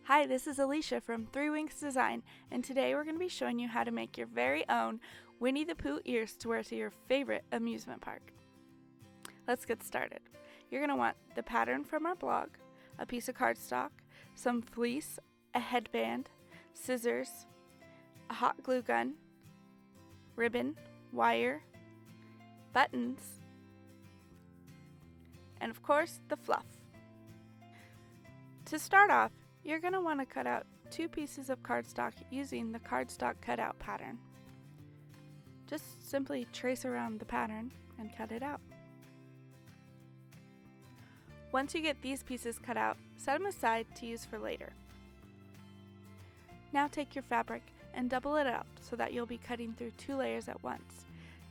Hi, this is Alicia from Three Wings Design, and today we're going to be showing you how to make your very own Winnie the Pooh ears to wear to your favorite amusement park. Let's get started. You're going to want the pattern from our blog, a piece of cardstock, some fleece, a headband, scissors, a hot glue gun, ribbon, wire, buttons, and of course the fluff. To start off, you're going to want to cut out 2 pieces of cardstock using the cardstock cutout pattern. Just simply trace around the pattern and cut it out. Once you get these pieces cut out, set them aside to use for later. Now take your fabric and double it up so that you'll be cutting through 2 layers at once.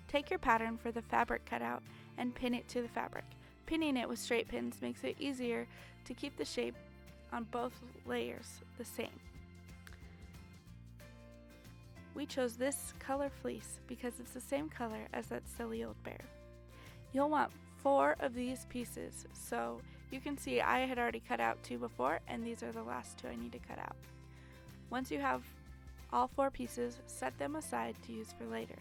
Take your pattern for the fabric cutout and pin it to the fabric. Pinning it with straight pins makes it easier to keep the shape on both layers the same. We chose this color fleece because it's the same color as that silly old bear. You'll want 4 of these pieces, so you can see I had already cut out 2 before, and these are the last 2 I need to cut out. Once you have all 4 pieces, set them aside to use for later.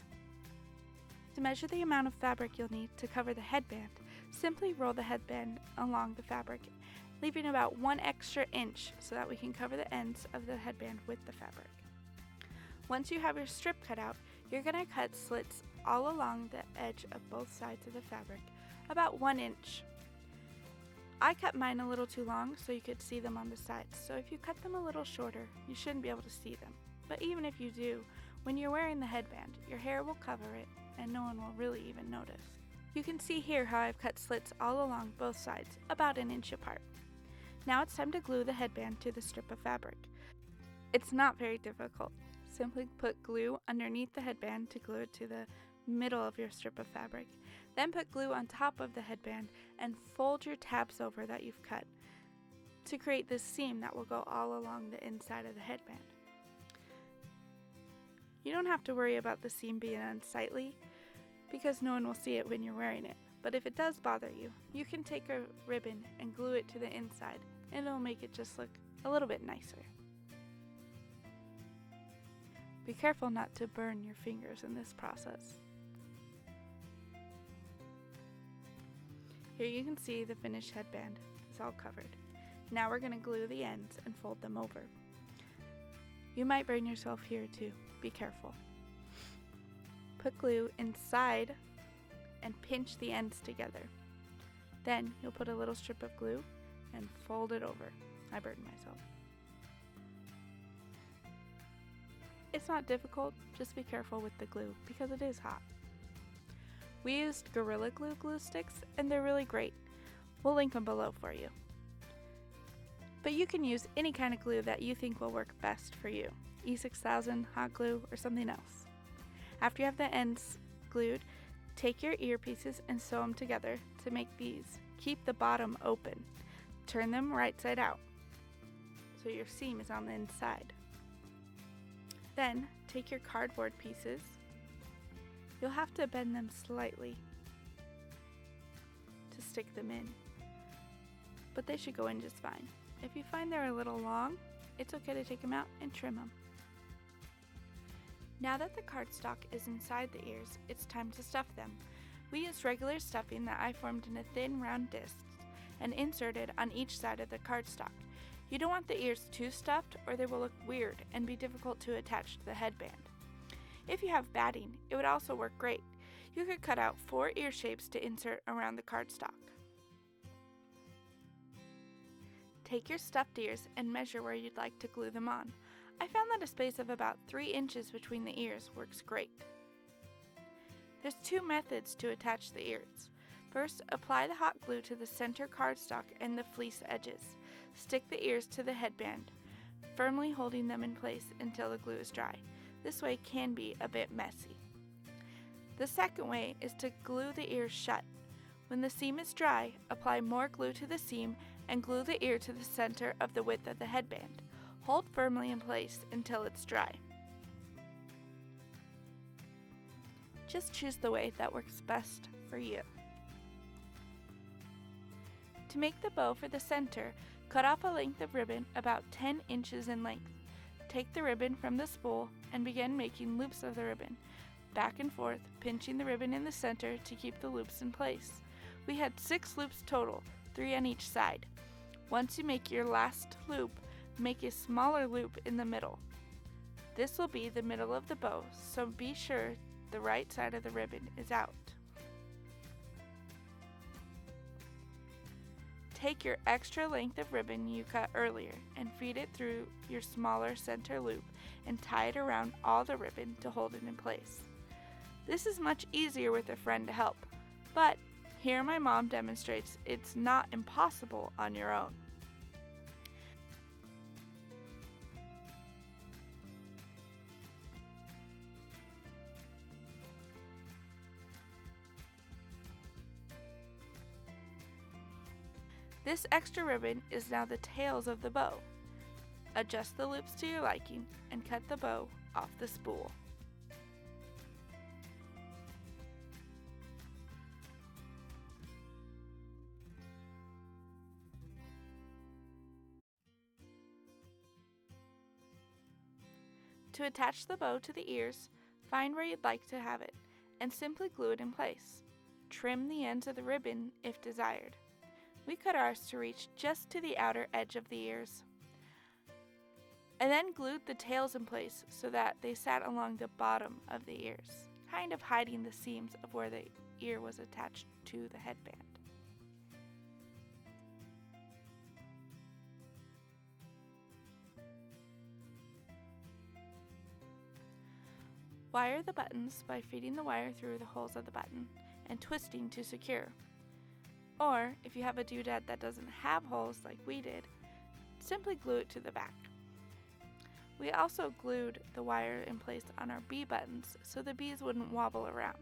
To measure the amount of fabric you'll need to cover the headband, simply roll the headband along the fabric, leaving about 1 extra inch so that we can cover the ends of the headband with the fabric. Once you have your strip cut out, you're going to cut slits all along the edge of both sides of the fabric, about 1 inch. I cut mine a little too long so you could see them on the sides, so if you cut them a little shorter, you shouldn't be able to see them. But even if you do, when you're wearing the headband, your hair will cover it and no one will really even notice. You can see here how I've cut slits all along both sides, about 1 inch apart. Now it's time to glue the headband to the strip of fabric. It's not very difficult. Simply put glue underneath the headband to glue it to the middle of your strip of fabric. Then put glue on top of the headband and fold your tabs over that you've cut to create this seam that will go all along the inside of the headband. You don't have to worry about the seam being unsightly because no one will see it when you're wearing it. But if it does bother you, you can take a ribbon and glue it to the inside, and it'll make it just look a little bit nicer. Be careful not to burn your fingers in this process. Here you can see the finished headband is all covered. Now we're going to glue the ends and fold them over. You might burn yourself here too. Be careful. Put glue inside and pinch the ends together. Then you'll put a little strip of glue and fold it over. I burned myself. It's not difficult, just be careful with the glue because it is hot. We used Gorilla Glue glue sticks and they're really great. We'll link them below for you. But you can use any kind of glue that you think will work best for you. E6000, hot glue, or something else. After you have the ends glued, take your ear pieces and sew them together to make these. Keep the bottom open. Turn them right side out so your seam is on the inside. Then take your cardboard pieces. You'll have to bend them slightly to stick them in, but they should go in just fine. If you find they're a little long, it's okay to take them out and trim them. Now that the cardstock is inside the ears, it's time to stuff them. We used regular stuffing that I formed in a thin round disc and inserted on each side of the cardstock. You don't want the ears too stuffed or they will look weird and be difficult to attach to the headband. If you have batting, it would also work great. You could cut out 4 ear shapes to insert around the cardstock. Take your stuffed ears and measure where you'd like to glue them on. I found that a space of about 3 inches between the ears works great. There's 2 methods to attach the ears. First, apply the hot glue to the center cardstock and the fleece edges. Stick the ears to the headband, firmly holding them in place until the glue is dry. This way can be a bit messy. The second way is to glue the ears shut. When the seam is dry, apply more glue to the seam and glue the ear to the center of the width of the headband. Hold firmly in place until it's dry. Just choose the way that works best for you. To make the bow for the center, Cut off a length of ribbon about 10 inches in length. Take the ribbon from the spool and begin making loops of the ribbon, back and forth, pinching the ribbon in the center to keep the loops in place. We had 6 loops total, 3 on each side. Once you make your last loop, make a smaller loop in the middle. This will be the middle of the bow, so be sure the right side of the ribbon is out. Take your extra length of ribbon you cut earlier and feed it through your smaller center loop and tie it around all the ribbon to hold it in place. This is much easier with a friend to help, but here my mom demonstrates it's not impossible on your own. This extra ribbon is now the tails of the bow. Adjust the loops to your liking and cut the bow off the spool. To attach the bow to the ears, find where you'd like to have it and simply glue it in place. Trim the ends of the ribbon if desired. We cut ours to reach just to the outer edge of the ears. I then glued the tails in place so that they sat along the bottom of the ears, kind of hiding the seams of where the ear was attached to the headband. Wire the buttons by feeding the wire through the holes of the button and twisting to secure. Or, if you have a doodad that doesn't have holes like we did, simply glue it to the back. We also glued the wire in place on our bee buttons so the bees wouldn't wobble around.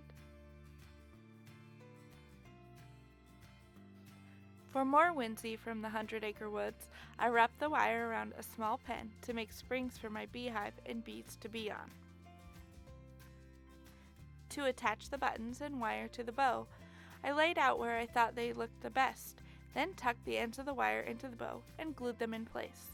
For more whimsy from the 100-acre woods, I wrapped the wire around a small pen to make springs for my beehive and bees to be on. To attach the buttons and wire to the bow, I laid out where I thought they looked the best, then tucked the ends of the wire into the bow and glued them in place.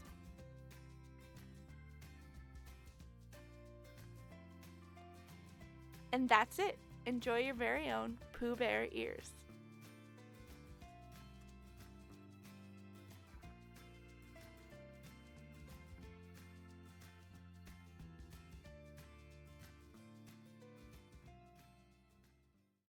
And that's it! Enjoy your very own Pooh Bear ears.